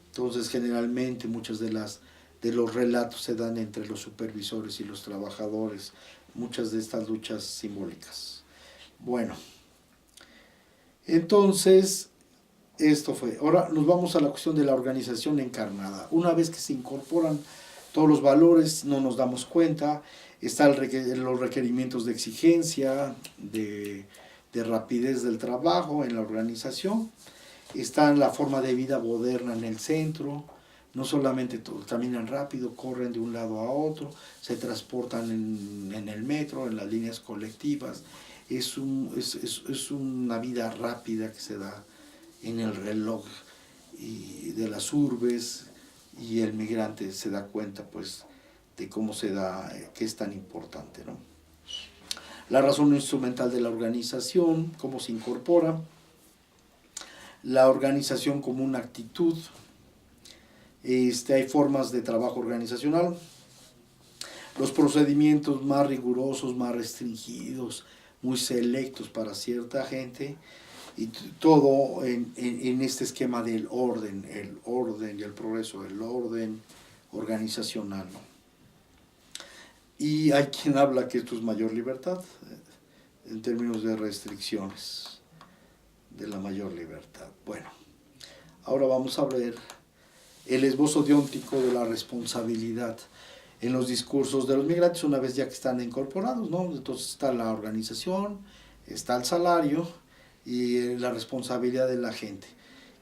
Entonces, generalmente muchos de los relatos se dan entre los supervisores y los trabajadores, muchas de estas luchas simbólicas. Bueno, entonces esto fue. Ahora nos vamos a la cuestión de la organización encarnada. Una vez que se incorporan todos los valores, no nos damos cuenta. Están los requerimientos de exigencia, de rapidez del trabajo en la organización. Está la forma de vida moderna en el centro. No solamente caminan rápido, corren de un lado a otro, se transportan en el metro, en las líneas colectivas. Es una vida rápida que se da en el reloj y de las urbes, y el migrante se da cuenta pues de cómo se da, que es tan importante, ¿no? La razón instrumental de la organización, cómo se incorpora, la organización como una actitud. Hay formas de trabajo organizacional, los procedimientos más rigurosos, más restringidos, muy selectos para cierta gente, y todo en este esquema del orden y el progreso del orden organizacional, ¿no? Y hay quien habla que esto es mayor libertad, en términos de restricciones, de la mayor libertad. Bueno, ahora vamos a ver el esbozo deóntico de la responsabilidad en los discursos de los migrantes una vez ya que están incorporados, ¿no? Entonces está la organización, está el salario y la responsabilidad de la gente,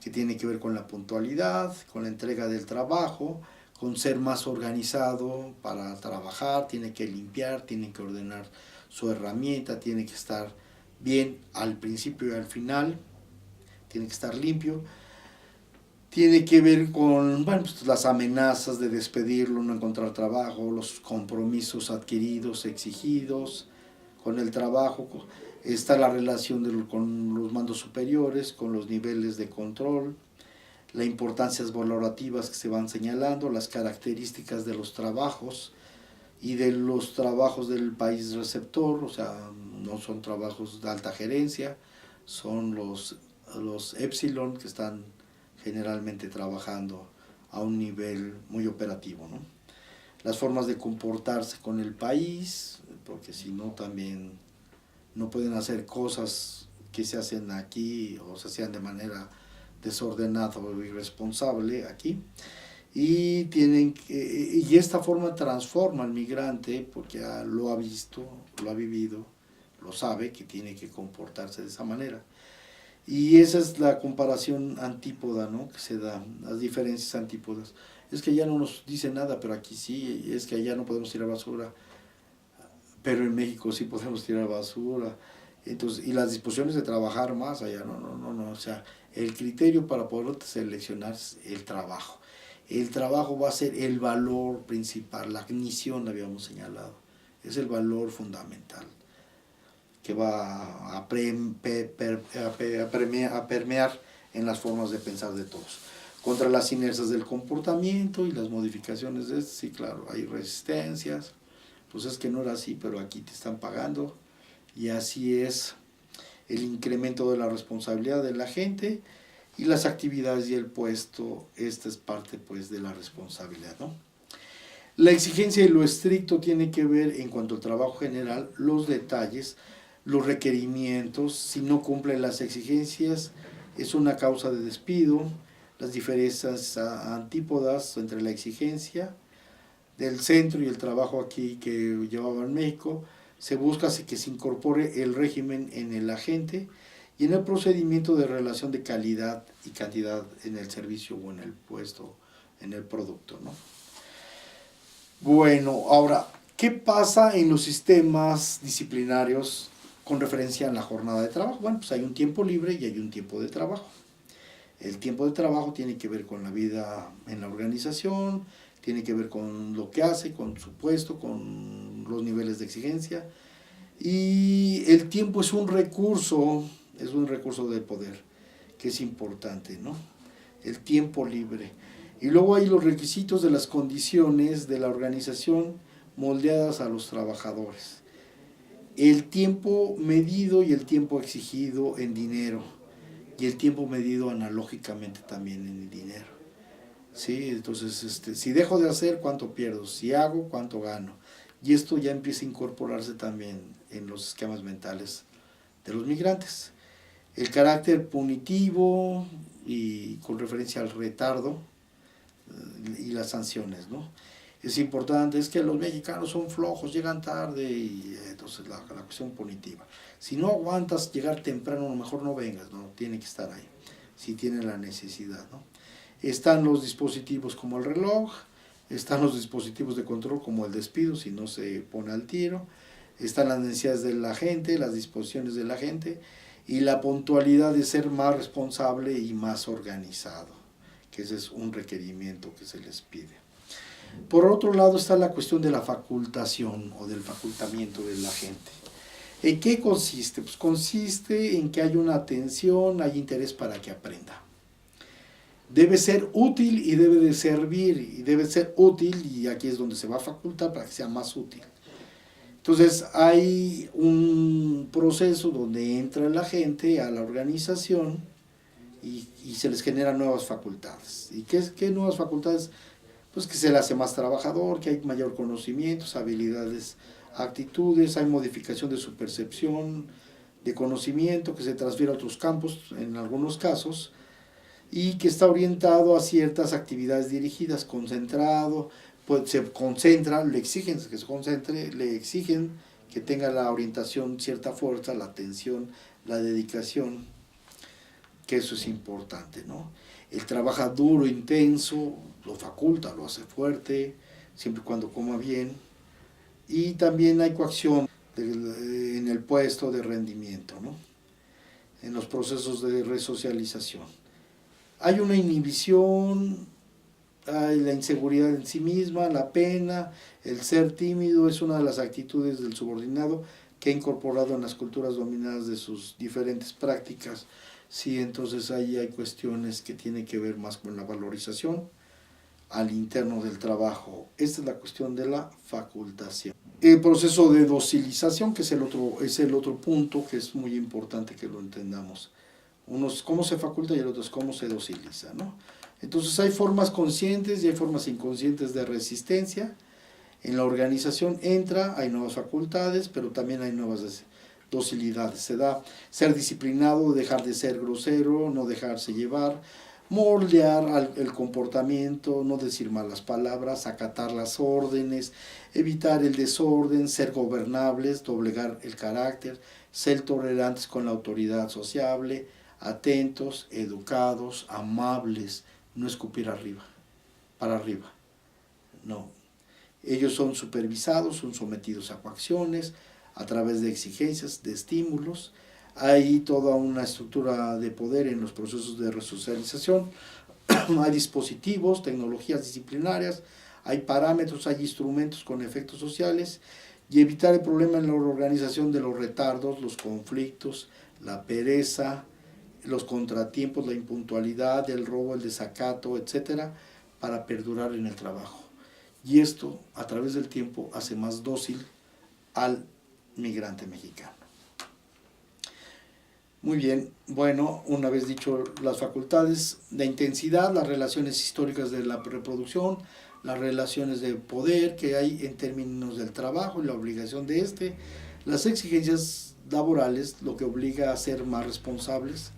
que tiene que ver con la puntualidad, con la entrega del trabajo, con ser más organizado para trabajar, tiene que limpiar, tiene que ordenar su herramienta, tiene que estar bien al principio y al final, tiene que estar limpio. Tiene que ver con pues, las amenazas de despedirlo, no encontrar trabajo, los compromisos adquiridos, exigidos con el trabajo. Está la relación con los mandos superiores, con los niveles de control, las importancias valorativas que se van señalando, las características de los trabajos y de los trabajos del país receptor, o sea, no son trabajos de alta gerencia, son los epsilon que están generalmente trabajando a un nivel muy operativo, ¿no? Las formas de comportarse con el país, porque si no también no pueden hacer cosas que se hacen aquí o se hacían de manera desordenada o irresponsable aquí. Y esta forma transforma al migrante porque lo ha visto, lo ha vivido, lo sabe que tiene que comportarse de esa manera. Y esa es la comparación antípoda, ¿no?, que se da, las diferencias antípodas. Es que allá no nos dice nada, pero aquí sí, es que allá no podemos tirar basura, pero en México sí podemos tirar basura. Entonces, y las disposiciones de trabajar más allá, no, o sea, el criterio para poder seleccionar es el trabajo. El trabajo va a ser el valor principal, la ignición habíamos señalado, es el valor fundamental que va a permear en las formas de pensar de todos. Contra las inercias del comportamiento y las modificaciones de esto, sí, claro, hay resistencias, pues es que no era así, pero aquí te están pagando, y así es el incremento de la responsabilidad de la gente y las actividades y el puesto. Esta es parte pues de la responsabilidad, ¿no? La exigencia y lo estricto tiene que ver en cuanto al trabajo general, los detalles, los requerimientos. Si no cumplen las exigencias es una causa de despido. Las diferencias antípodas entre la exigencia del centro y el trabajo aquí que llevaba en México, se busca que se incorpore el régimen en el agente y en el procedimiento de relación de calidad y cantidad en el servicio o en el puesto, en el producto, ¿no? Bueno, ahora, ¿qué pasa en los sistemas disciplinarios con referencia a la jornada de trabajo? Bueno, pues hay un tiempo libre y hay un tiempo de trabajo. El tiempo de trabajo tiene que ver con la vida en la organización, tiene que ver con lo que hace, con su puesto, con los niveles de exigencia. Y el tiempo es un recurso de poder, que es importante, ¿no? El tiempo libre. Y luego hay los requisitos de las condiciones de la organización moldeadas a los trabajadores. El tiempo medido y el tiempo exigido en dinero, y el tiempo medido analógicamente también en el dinero. ¿Sí? Entonces, si dejo de hacer, ¿cuánto pierdo? Si hago, ¿cuánto gano? Y esto ya empieza a incorporarse también en los esquemas mentales de los migrantes. El carácter punitivo y con referencia al retardo y las sanciones, ¿no? es importante, es que los mexicanos son flojos, llegan tarde, y entonces la cuestión punitiva. Si no aguantas llegar temprano, a lo mejor no vengas, no, tiene que estar ahí, si tiene la necesidad, ¿no? Están los dispositivos como el reloj, están los dispositivos de control como el despido, si no se pone al tiro, están las necesidades de la gente, las disposiciones de la gente, y la puntualidad de ser más responsable y más organizado, que ese es un requerimiento que se les pide. Por otro lado está la cuestión de la facultación o del facultamiento de la gente. ¿En qué consiste? Pues consiste en que hay una atención, hay interés para que aprenda. Debe ser útil y debe de servir, y debe ser útil, y aquí es donde se va a facultar para que sea más útil. Entonces hay un proceso donde entra la gente a la organización y se les generan nuevas facultades. ¿Y qué nuevas facultades? Pues que se le hace más trabajador, que hay mayor conocimiento, habilidades, actitudes, hay modificación de su percepción, de conocimiento, que se transfiere a otros campos en algunos casos, y que está orientado a ciertas actividades dirigidas, concentrado, pues se concentra, le exigen que se concentre, le exigen que tenga la orientación, cierta fuerza, la atención, la dedicación, que eso es importante, ¿no? Él trabaja duro, intenso, lo faculta, lo hace fuerte, siempre y cuando coma bien, y también hay coacción en el puesto de rendimiento, ¿no? En los procesos de resocialización. Hay una inhibición, hay la inseguridad en sí misma, la pena, el ser tímido es una de las actitudes del subordinado que ha incorporado en las culturas dominadas de sus diferentes prácticas. Sí, entonces ahí hay cuestiones que tienen que ver más con la valorización al interno del trabajo. Esta es la cuestión de la facultación. El proceso de docilización, que es el otro punto que es muy importante que lo entendamos. Uno es cómo se faculta y el otro es cómo se dociliza, ¿no? Entonces hay formas conscientes y hay formas inconscientes de resistencia. En la organización hay nuevas facultades, pero también hay nuevas docilidades. Se da ser disciplinado, dejar de ser grosero, no dejarse llevar, moldear el comportamiento, no decir malas palabras, acatar las órdenes, evitar el desorden, ser gobernables, doblegar el carácter, ser tolerantes con la autoridad sociable, atentos, educados, amables, no escupir para arriba, no. Ellos son supervisados, son sometidos a coacciones, a través de exigencias, de estímulos. Hay toda una estructura de poder en los procesos de resocialización. Hay dispositivos, tecnologías disciplinarias, hay parámetros, hay instrumentos con efectos sociales, y evitar el problema en la organización de los retardos, los conflictos, la pereza, los contratiempos, la impuntualidad, el robo, el desacato, etcétera, para perdurar en el trabajo. Y esto, a través del tiempo, hace más dócil al migrante mexicano. Muy bien, bueno, una vez dicho las facultades de intensidad, las relaciones históricas de la reproducción, las relaciones de poder que hay en términos del trabajo y la obligación de las exigencias laborales, lo que obliga a ser más responsables,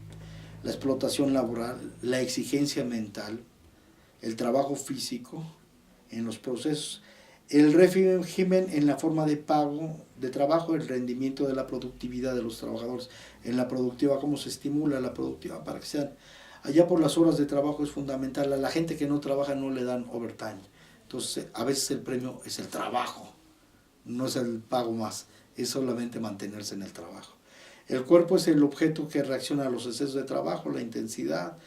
la explotación laboral, la exigencia mental, el trabajo físico en los procesos, el régimen en la forma de pago de trabajo, el rendimiento de la productividad de los trabajadores, en la productiva, cómo se estimula la productiva para que sean, allá por las horas de trabajo es fundamental, a la gente que no trabaja no le dan overtime, entonces a veces el premio es el trabajo, no es el pago más, es solamente mantenerse en el trabajo. El cuerpo es el objeto que reacciona a los excesos de trabajo, la intensidad,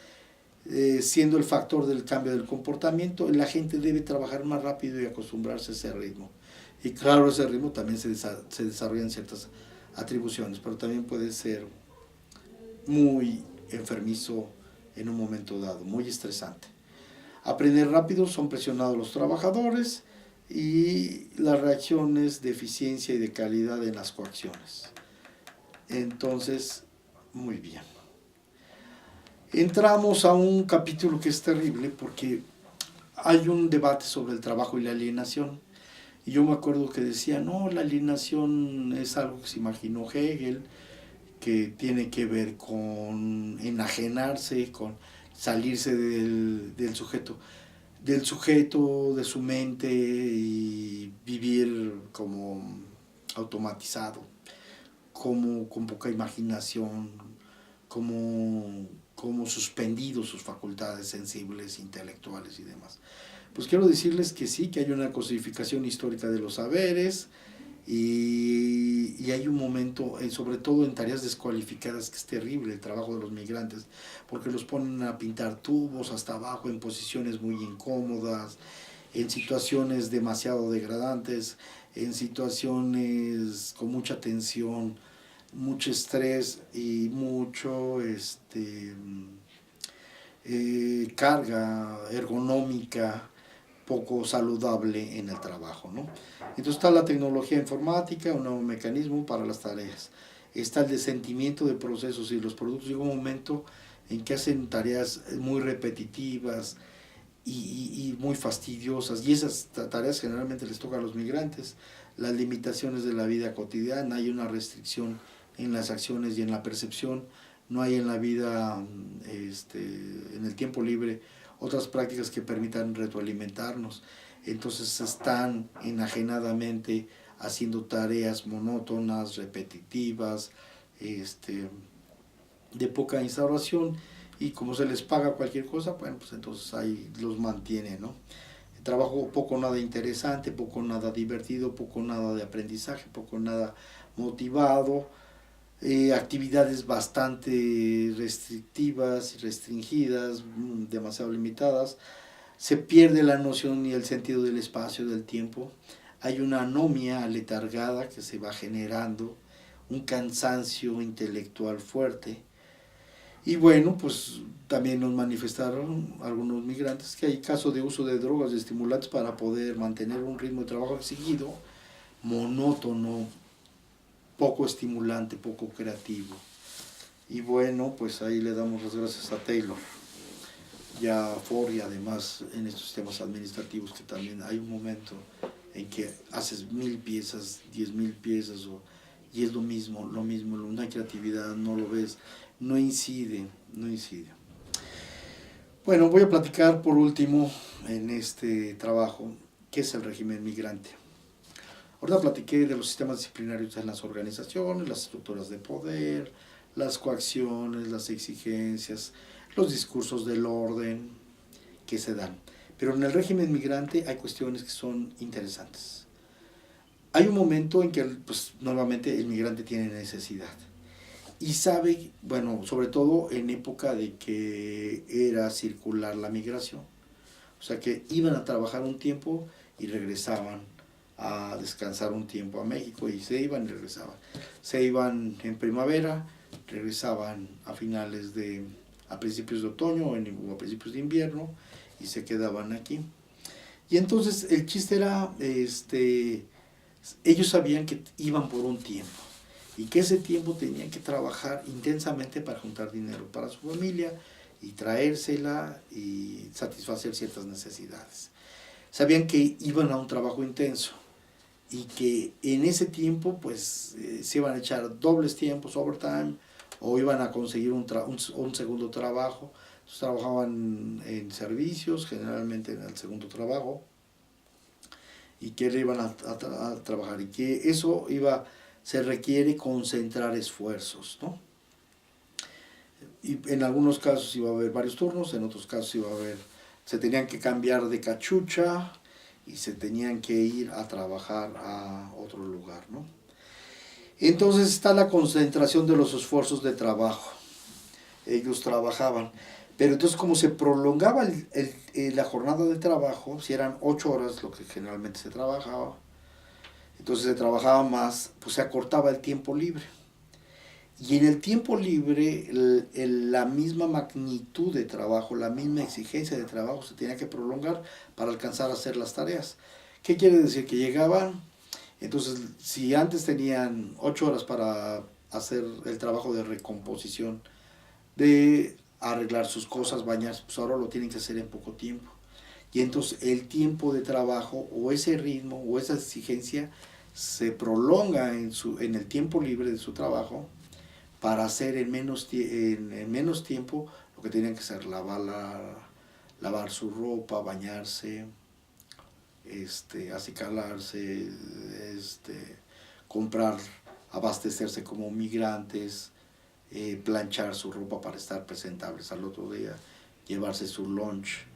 siendo el factor del cambio del comportamiento. La gente debe trabajar más rápido y acostumbrarse a ese ritmo. Y claro, ese ritmo también se desarrollan ciertas atribuciones, pero también puede ser muy enfermizo en un momento dado, muy estresante. Aprender rápido, son presionados los trabajadores y las reacciones de eficiencia y de calidad en las coacciones. Entonces, muy bien. Entramos a un capítulo que es terrible porque hay un debate sobre el trabajo y la alienación. Y yo me acuerdo que decía, no, la alienación es algo que se imaginó Hegel, que tiene que ver con enajenarse, con salirse del sujeto. del sujeto, de su mente, y vivir como automatizado, como con poca imaginación, como suspendido sus facultades sensibles, intelectuales y demás. Pues quiero decirles que sí, que hay una cosificación histórica de los saberes, y hay un momento, sobre todo en tareas descualificadas, que es terrible el trabajo de los migrantes, porque los ponen a pintar tubos hasta abajo en posiciones muy incómodas, en situaciones demasiado degradantes, en situaciones con mucha tensión, mucho estrés y mucho carga ergonómica poco saludable en el trabajo, ¿no? Entonces está la tecnología informática, un nuevo mecanismo para las tareas. Está el desentimiento de procesos y los productos. Llega un momento en que hacen tareas muy repetitivas y muy fastidiosas, y esas tareas generalmente les toca a los migrantes. Las limitaciones de la vida cotidiana, hay una restricción en las acciones y en la percepción, no hay en la vida, en el tiempo libre, otras prácticas que permitan retroalimentarnos. Entonces están enajenadamente haciendo tareas monótonas, repetitivas, de poca instauración, y como se les paga cualquier cosa, bueno, pues entonces ahí los mantiene, ¿no? Trabajo poco nada interesante, poco nada divertido, poco nada de aprendizaje, poco nada motivado, actividades bastante restrictivas y restringidas, demasiado limitadas. Se pierde la noción y el sentido del espacio, del tiempo. Hay una anomia aletargada que se va generando, un cansancio intelectual fuerte. Y bueno, pues también nos manifestaron algunos migrantes que hay casos de uso de drogas y estimulantes para poder mantener un ritmo de trabajo exigido, monótono, poco estimulante, poco creativo. Y bueno, pues ahí le damos las gracias a Taylor y a Ford, y además en estos sistemas administrativos, que también hay un momento en que haces 1000 piezas, 10.000 piezas, y es lo mismo, no hay creatividad, no lo ves, no incide. Bueno, voy a platicar por último en este trabajo qué es el régimen migrante. Ahorita platiqué de los sistemas disciplinarios en las organizaciones, las estructuras de poder, las coacciones, las exigencias, los discursos del orden que se dan. Pero en el régimen migrante hay cuestiones que son interesantes. Hay un momento en que, pues, nuevamente el migrante tiene necesidad y sabe, bueno, sobre todo en época de que era circular la migración, o sea que iban a trabajar un tiempo y regresaban a descansar un tiempo a México, y se iban y regresaban. Se iban en primavera, regresaban a principios de otoño o a principios de invierno, y se quedaban aquí. Y entonces el chiste era, ellos sabían que iban por un tiempo, y que ese tiempo tenían que trabajar intensamente para juntar dinero para su familia y traérsela y satisfacer ciertas necesidades. Sabían que iban a un trabajo intenso y que en ese tiempo pues se iban a echar dobles tiempos, overtime, o iban a conseguir un segundo trabajo. Entonces, trabajaban en servicios, generalmente en el segundo trabajo, y que le iban a trabajar, y que eso se requiere concentrar esfuerzos, ¿no? Y en algunos casos iba a haber varios turnos, en otros casos se tenían que cambiar de cachucha y se tenían que ir a trabajar a otro lugar, ¿no? Entonces está la concentración de los esfuerzos de trabajo. Ellos trabajaban, pero entonces como se prolongaba la jornada de trabajo, si eran 8 horas lo que generalmente se trabajaba, entonces se trabajaba más, pues se acortaba el tiempo libre. Y en el tiempo libre, la misma magnitud de trabajo, la misma exigencia de trabajo se tenía que prolongar para alcanzar a hacer las tareas. ¿Qué quiere decir? Que llegaban, entonces si antes tenían 8 horas para hacer el trabajo de recomposición, de arreglar sus cosas, bañarse, pues ahora lo tienen que hacer en poco tiempo. Y entonces el tiempo de trabajo, o ese ritmo, o esa exigencia, se prolonga en el tiempo libre de su trabajo, para hacer en menos tiempo lo que tenían que hacer: lavar lavar su ropa, bañarse, acicalarse, comprar, abastecerse como migrantes, planchar su ropa para estar presentables al otro día, llevarse su lunch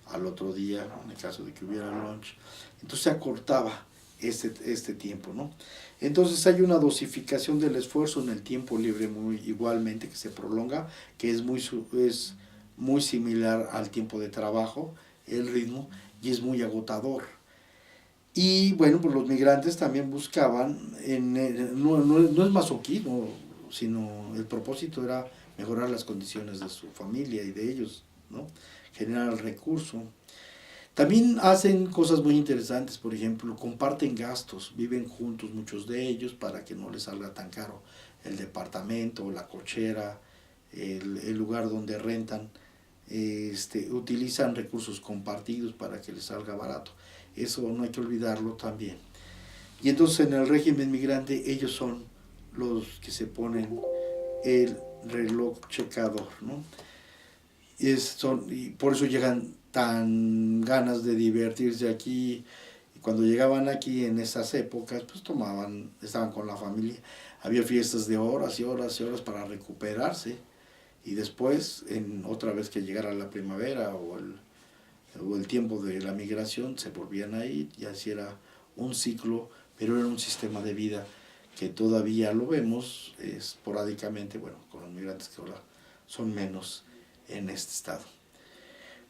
al otro día, en el caso de que hubiera lunch. Entonces se acortaba este tiempo, ¿no? Entonces hay una dosificación del esfuerzo en el tiempo libre igualmente que se prolonga, que es muy similar al tiempo de trabajo, el ritmo, y es muy agotador. Y bueno, pues los migrantes también buscaban, no es masoquismo, sino el propósito era mejorar las condiciones de su familia y de ellos, ¿no? Generar el recurso. También hacen cosas muy interesantes, por ejemplo, comparten gastos, viven juntos muchos de ellos para que no les salga tan caro el departamento, la cochera, el lugar donde rentan, utilizan recursos compartidos para que les salga barato. Eso no hay que olvidarlo también. Y entonces en el régimen migrante ellos son los que se ponen el reloj checador, ¿no? Y por eso llegan tan ganas de divertirse aquí. Y cuando llegaban aquí en esas épocas, pues estaban con la familia. Había fiestas de horas y horas y horas para recuperarse. Y después, otra vez que llegara la primavera o el tiempo de la migración, se volvían a ir y así era un ciclo, pero era un sistema de vida que todavía lo vemos esporádicamente, bueno, con los migrantes que ahora son menos en este estado.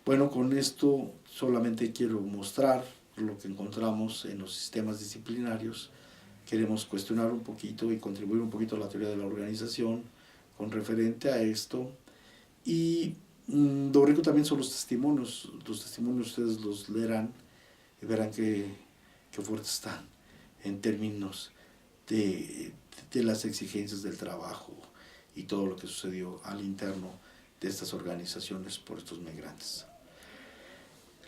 Bueno, con esto solamente quiero mostrar lo que encontramos en los sistemas disciplinarios. Queremos cuestionar un poquito y contribuir un poquito a la teoría de la organización con referente a esto. Y lo rico también son los testimonios. Los testimonios ustedes los leerán y verán qué fuertes están en términos de las exigencias del trabajo y todo lo que sucedió al interno de estas organizaciones por estos migrantes.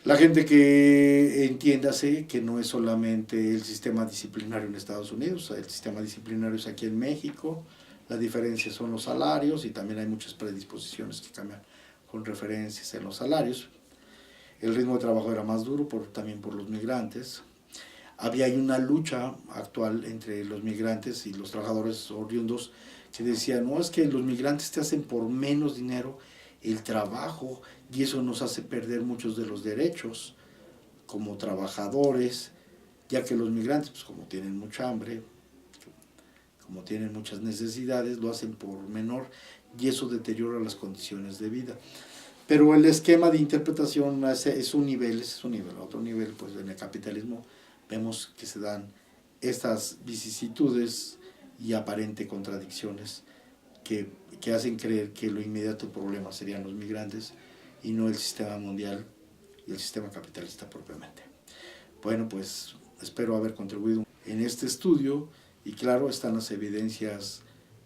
La gente que entiéndase que no es solamente el sistema disciplinario en Estados Unidos, el sistema disciplinario es aquí en México, la diferencia son los salarios y también hay muchas predisposiciones que cambian con referencias en los salarios. El ritmo de trabajo era más duro también por los migrantes. Hay una lucha actual entre los migrantes y los trabajadores oriundos que decían, no, es que los migrantes te hacen por menos dinero el trabajo y eso nos hace perder muchos de los derechos como trabajadores, ya que los migrantes, pues como tienen mucha hambre, como tienen muchas necesidades, lo hacen por menor y eso deteriora las condiciones de vida. Pero el esquema de interpretación es un nivel. A otro nivel, pues en el capitalismo vemos que se dan estas vicisitudes y aparentes contradicciones que hacen creer que lo inmediato problema serían los migrantes y no el sistema mundial y el sistema capitalista propiamente. Bueno, pues espero haber contribuido en este estudio y claro, están las evidencias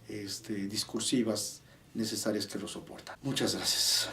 discursivas necesarias que lo soportan. Muchas gracias.